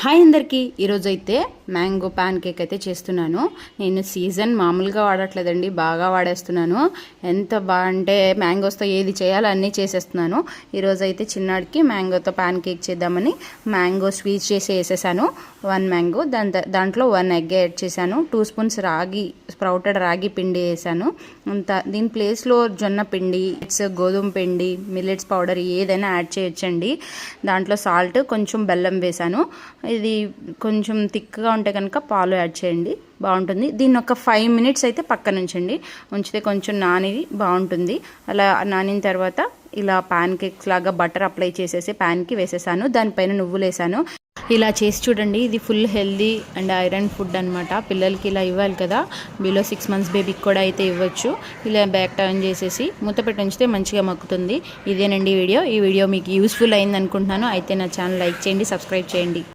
Hi అందరికీ ఈరోజు అయితే మ్యాంగో ప్యాన్ కేక్ అయితే చేస్తున్నాను. నేను సీజన్ మామూలుగా వాడట్లేదండి, బాగా వాడేస్తున్నాను. ఎంత బాగా అంటే మ్యాంగోస్తో ఏది చేయాలో అన్నీ చేసేస్తున్నాను. ఈరోజు అయితే చిన్నాడికి మ్యాంగోతో ప్యాన్ కేక్ చేద్దామని మ్యాంగో స్వీట్ చేసి వేసేసాను. 1 మ్యాంగో, దాంట్లో 1 ఎగ్ యాడ్ చేశాను. 2 స్పూన్స్ స్ప్రౌటెడ్ రాగి పిండి వేసాను. దీని ప్లేస్లో జొన్న పిండి, గోధుమ పిండి, మిల్లెట్స్ పౌడర్ ఏదైనా యాడ్ చేయొచ్చండి. దాంట్లో సాల్ట్, కొంచెం బెల్లం వేసాను. ఇది కొంచెం థిక్గా ఉంటే కనుక పాలు యాడ్ చేయండి, బాగుంటుంది. దీన్ని ఒక 5 మినిట్స్ అయితే పక్కన ఉంచితే కొంచెం బాగుంటుంది. అలా నానిన తర్వాత ఇలా ప్యాన్ కేక్స్ లాగా బటర్ అప్లై చేసేసి ప్యాన్కి వేసేసాను. దానిపైన నువ్వులు వేసాను. ఇలా చేసి చూడండి, ఇది full healthy and iron food అనమాట. పిల్లలకి ఇలా ఇవ్వాలి కదా, బిలో 6 మంత్స్ బేబీకి కూడా అయితే ఇవ్వచ్చు. ఇలా బ్యాక్ టర్న్ చేసేసి మూత పెట్టి ఉంచితే మంచిగా మక్కుతుంది. ఇదేనండి ఈ వీడియో మీకు యూస్ఫుల్ అయింది అనుకుంటున్నాను. అయితే నా ఛానల్ లైక్ చేయండి, సబ్స్క్రైబ్ చేయండి.